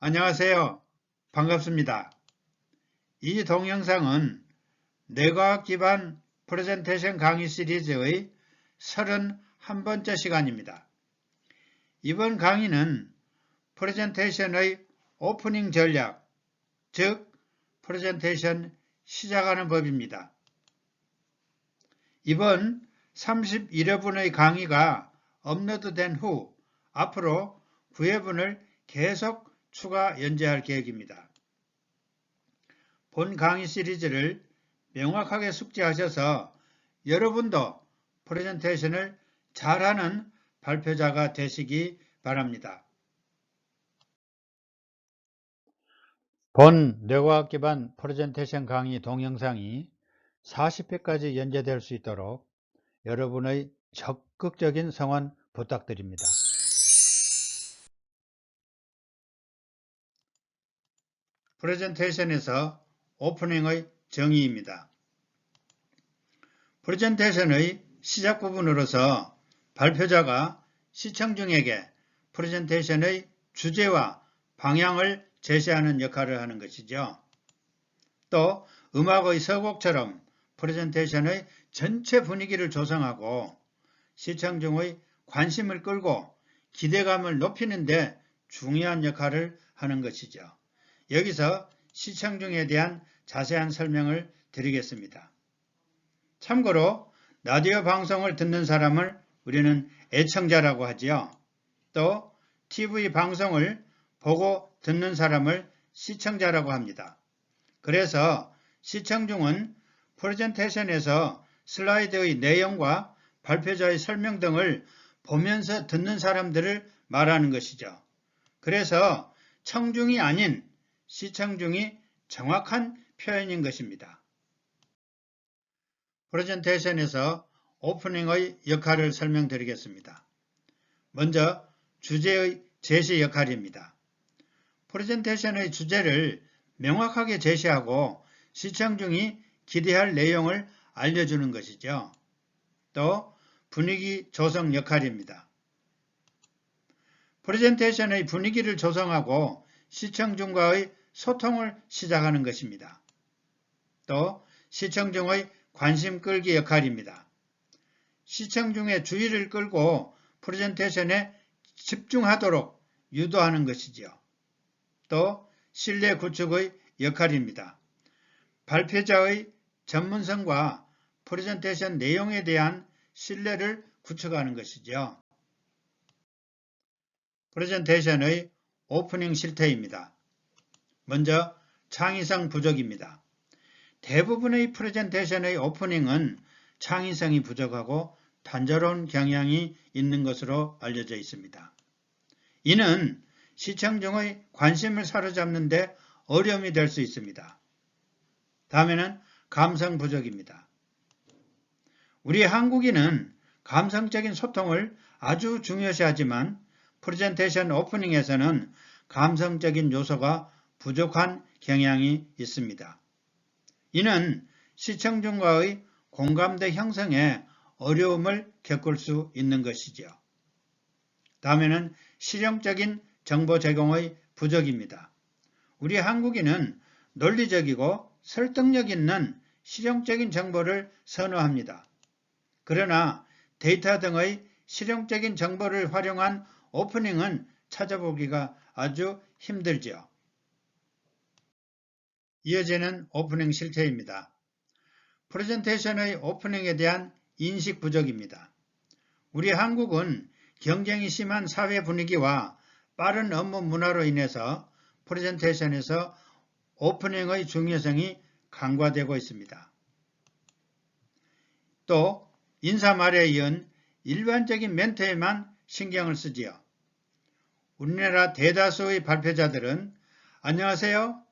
안녕하세요. 반갑습니다. 이 동영상은 뇌과학 기반 프레젠테이션 강의 시리즈의 31번째 시간입니다. 이번 강의는 프레젠테이션의 오프닝 전략, 즉 프레젠테이션 시작하는 법입니다. 이번 31회분의 강의가 업로드된 후 앞으로 9회분을 계속 추가 연재할 계획입니다. 본 강의 시리즈를 명확하게 숙지하셔서 여러분도 프레젠테이션을 잘하는 발표자가 되시기 바랍니다. 본 뇌과학 기반 프레젠테이션 강의 동영상이 40회까지 연재될 수 있도록 여러분의 적극적인 성원 부탁드립니다. 프레젠테이션에서 오프닝의 정의입니다. 프레젠테이션의 시작 부분으로서 발표자가 시청중에게 프레젠테이션의 주제와 방향을 제시하는 역할을 하는 것이죠. 또 음악의 서곡처럼 프레젠테이션의 전체 분위기를 조성하고 시청중의 관심을 끌고 기대감을 높이는 데 중요한 역할을 하는 것이죠. 여기서 시청중에 대한 자세한 설명을 드리겠습니다. 참고로 라디오 방송을 듣는 사람을 우리는 애청자라고 하지요. 또 TV 방송을 보고 듣는 사람을 시청자라고 합니다. 그래서 시청중은 프레젠테이션에서 슬라이드의 내용과 발표자의 설명 등을 보면서 듣는 사람들을 말하는 것이죠. 그래서 청중이 아닌 시청중이 정확한 표현인 것입니다. 프레젠테이션에서 오프닝의 역할을 설명드리겠습니다. 먼저 주제의 제시 역할입니다. 프레젠테이션의 주제를 명확하게 제시하고 시청중이 기대할 내용을 알려주는 것이죠. 또 분위기 조성 역할입니다. 프레젠테이션의 분위기를 조성하고 시청중과의 소통을 시작하는 것입니다. 또 시청중의 관심 끌기 역할입니다. 시청중의 주의를 끌고 프레젠테이션에 집중하도록 유도하는 것이지요. 또 신뢰 구축의 역할입니다. 발표자의 전문성과 프레젠테이션 내용에 대한 신뢰를 구축하는 것이죠. 프레젠테이션의 오프닝 실태입니다. 먼저 창의성 부족입니다. 대부분의 프레젠테이션의 오프닝은 창의성이 부족하고 단조로운 경향이 있는 것으로 알려져 있습니다. 이는 시청중의 관심을 사로잡는 데 어려움이 될 수 있습니다. 다음에는 감성 부족입니다. 우리 한국인은 감성적인 소통을 아주 중요시하지만 프레젠테이션 오프닝에서는 감성적인 요소가 부족한 경향이 있습니다. 이는 시청중과의 공감대 형성에 어려움을 겪을 수 있는 것이죠. 다음에는 실용적인 정보 제공의 부족입니다. 우리 한국인은 논리적이고 설득력 있는 실용적인 정보를 선호합니다. 그러나 데이터 등의 실용적인 정보를 활용한 오프닝은 찾아보기가 아주 힘들죠. 이어지는 오프닝 실태입니다. 프레젠테이션의 오프닝에 대한 인식 부족입니다. 우리 한국은 경쟁이 심한 사회 분위기와 빠른 업무 문화로 인해서 프레젠테이션에서 오프닝의 중요성이 간과되고 있습니다. 또 인사말에 이은 일반적인 멘트에만 신경을 쓰지요. 우리나라 대다수의 발표자들은 안녕하세요.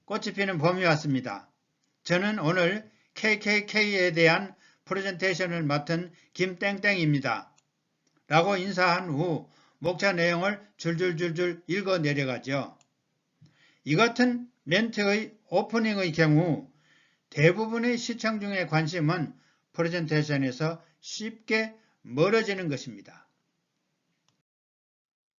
꽃이 피는 봄이 왔습니다. 저는 오늘 KKK에 대한 프레젠테이션을 맡은 김땡땡입니다. 라고 인사한 후 목차 내용을 줄줄줄줄 읽어 내려가죠. 이 같은 멘트의 오프닝의 경우 대부분의 시청중의 관심은 프레젠테이션에서 쉽게 멀어지는 것입니다.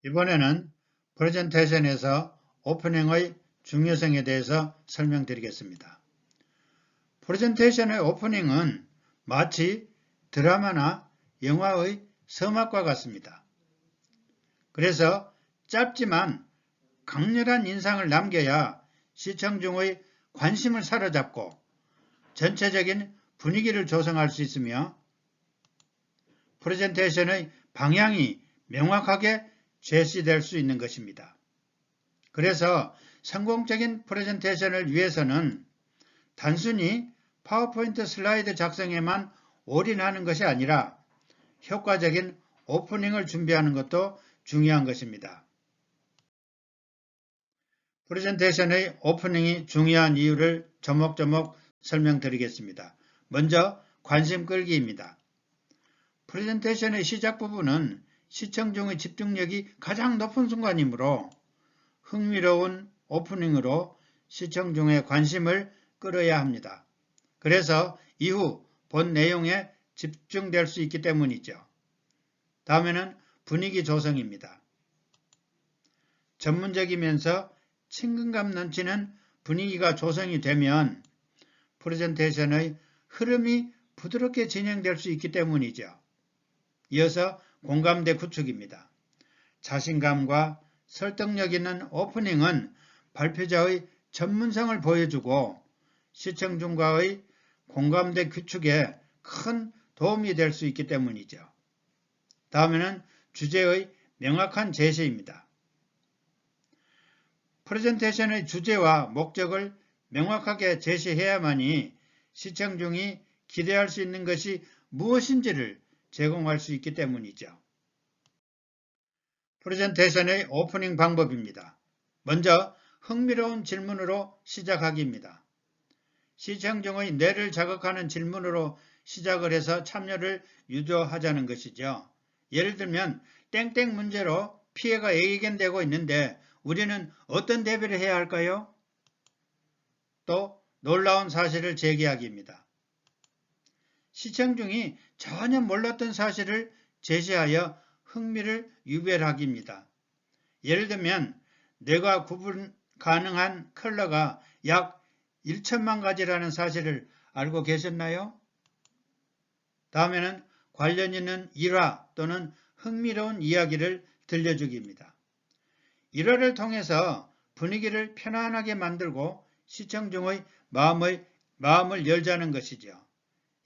이번에는 프레젠테이션에서 오프닝의 중요성에 대해서 설명드리겠습니다. 프레젠테이션의 오프닝은 마치 드라마나 영화의 서막과 같습니다. 그래서 짧지만 강렬한 인상을 남겨야 시청 중의 관심을 사로잡고 전체적인 분위기를 조성할 수 있으며 프레젠테이션의 방향이 명확하게 제시될 수 있는 것입니다. 그래서 성공적인 프레젠테이션을 위해서는 단순히 파워포인트 슬라이드 작성에만 올인하는 것이 아니라 효과적인 오프닝을 준비하는 것도 중요한 것입니다. 프레젠테이션의 오프닝이 중요한 이유를 조목조목 설명드리겠습니다. 먼저 관심 끌기입니다. 프레젠테이션의 시작 부분은 시청 중의 집중력이 가장 높은 순간이므로 흥미로운 오프닝으로 시청 중의 관심을 끌어야 합니다. 그래서 이후 본 내용에 집중될 수 있기 때문이죠. 다음에는 분위기 조성입니다. 전문적이면서 친근감 넘치는 분위기가 조성이 되면 프레젠테이션의 흐름이 부드럽게 진행될 수 있기 때문이죠. 이어서 공감대 구축입니다. 자신감과 설득력 있는 오프닝은 발표자의 전문성을 보여주고 시청 중과의 공감대 구축에 큰 도움이 될 수 있기 때문이죠. 다음에는 주제의 명확한 제시입니다. 프레젠테이션의 주제와 목적을 명확하게 제시해야만이 시청 중이 기대할 수 있는 것이 무엇인지를 제공할 수 있기 때문이죠. 프레젠테이션의 오프닝 방법입니다. 먼저 흥미로운 질문으로 시작하기입니다. 시청 중의 뇌를 자극하는 질문으로 시작을 해서 참여를 유도하자는 것이죠. 예를 들면 땡땡 문제로 피해가 예견되고 있는데 우리는 어떤 대비를 해야 할까요? 또 놀라운 사실을 제기하기입니다. 시청 중이 전혀 몰랐던 사실을 제시하여 흥미를 유발하기입니다. 예를 들면 뇌가 구분 가능한 컬러가 약 1천만 가지라는 사실을 알고 계셨나요? 다음에는 관련 있는 일화 또는 흥미로운 이야기를 들려주기입니다. 일화를 통해서 분위기를 편안하게 만들고 시청 중의 마음을 열자는 것이죠.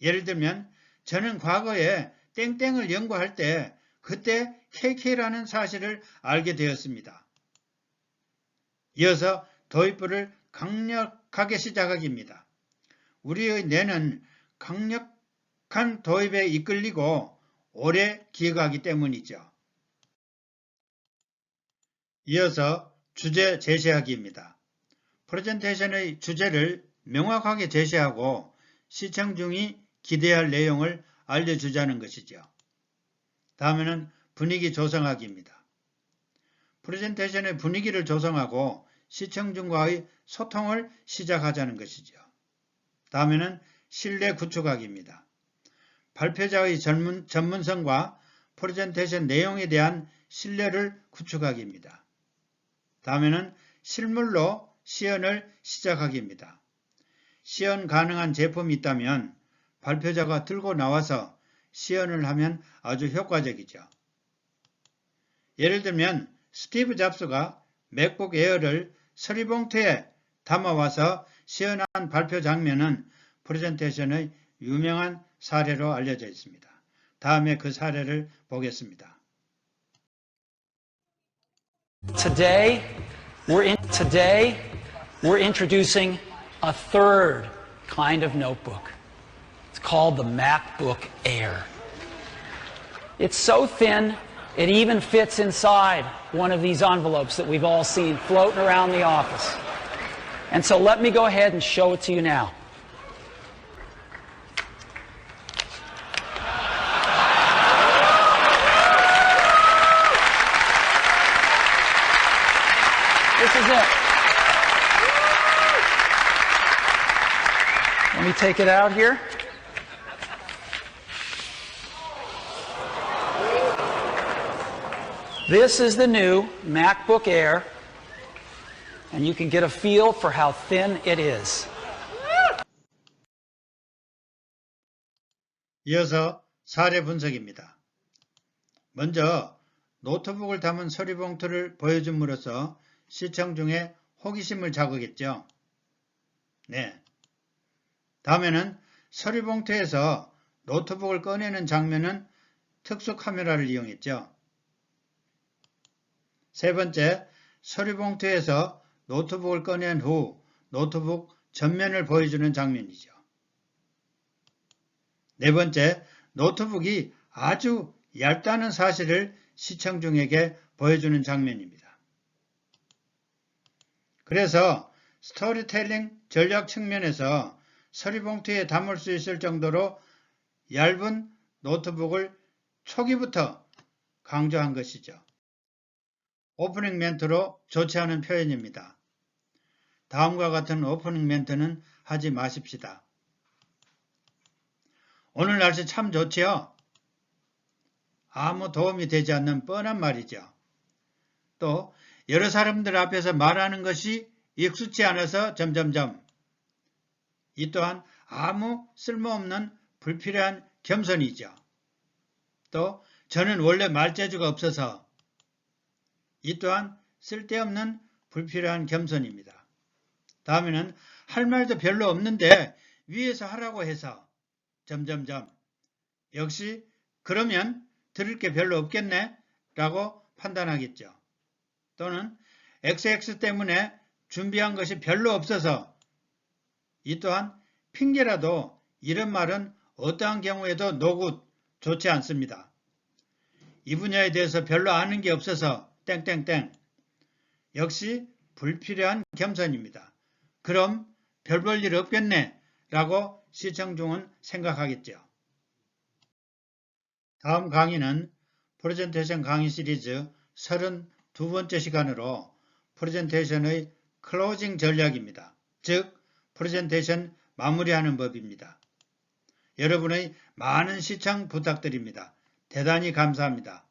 예를 들면 저는 과거에 땡땡을 연구할 때 그때 KK라는 사실을 알게 되었습니다. 이어서 도입부를 강력하게 시작하기입니다. 우리의 뇌는 강력한 도입에 이끌리고 오래 기억하기 때문이죠. 이어서 주제 제시하기입니다. 프레젠테이션의 주제를 명확하게 제시하고 시청 중이 기대할 내용을 알려주자는 것이죠. 다음에는 분위기 조성하기입니다. 프레젠테이션의 분위기를 조성하고 시청 중과의 소통을 시작하자는 것이죠. 다음에는 신뢰 구축하기입니다. 발표자의 전문성과 프레젠테이션 내용에 대한 신뢰를 구축하기입니다. 다음에는 실물로 시연을 시작하기입니다. 시연 가능한 제품이 있다면 발표자가 들고 나와서 시연을 하면 아주 효과적이죠. 예를 들면 스티브 잡스가 맥북 에어를 서리봉투에 담아와서 시연한 발표 장면은 프레젠테이션의 유명한 사례로 알려져 있습니다. 다음에 그 사례를 보겠습니다. Today, we're introducing a third kind of notebook. It's called the MacBook Air. It's so thin, it even fits inside one of these envelopes that we've all seen floating around the office. And so let me go ahead and show it to you now. This is it. Let me take it out here. This is the new MacBook Air. and you can get a feel for how thin it is. 이어서 사례 분석입니다. 먼저 노트북을 담은 서류봉투를 보여줌으로써 시청 중에 호기심을 자극했죠. 네. 다음에는 서류봉투에서 노트북을 꺼내는 장면은 특수 카메라를 이용했죠. 세 번째, 서류봉투에서 노트북을 꺼낸 후 노트북 전면을 보여주는 장면이죠. 네 번째, 노트북이 아주 얇다는 사실을 시청중에게 보여주는 장면입니다. 그래서 스토리텔링 전략 측면에서 서류봉투에 담을 수 있을 정도로 얇은 노트북을 초기부터 강조한 것이죠. 오프닝 멘트로 좋지 않은 표현입니다. 다음과 같은 오프닝 멘트는 하지 마십시다. 오늘 날씨 참 좋지요? 아무 도움이 되지 않는 뻔한 말이죠. 또 여러 사람들 앞에서 말하는 것이 익숙치 않아서 점점점. 이 또한 아무 쓸모없는 불필요한 겸손이죠. 또 저는 원래 말재주가 없어서. 이 또한 쓸데없는 불필요한 겸손입니다. 다음에는 할 말도 별로 없는데 위에서 하라고 해서 점점점. 역시 그러면 들을 게 별로 없겠네 라고 판단하겠죠. 또는 XX 때문에 준비한 것이 별로 없어서. 이 또한 핑계라도 이런 말은 어떠한 경우에도 노굿 좋지 않습니다. 이 분야에 대해서 별로 아는 게 없어서 땡땡땡. 역시 불필요한 겸손입니다. 그럼 별 볼 일 없겠네 라고 시청중은 생각하겠죠. 다음 강의는 프레젠테이션 강의 시리즈 32번째 시간으로 프레젠테이션의 클로징 전략입니다. 즉 프레젠테이션 마무리하는 법입니다. 여러분의 많은 시청 부탁드립니다. 대단히 감사합니다.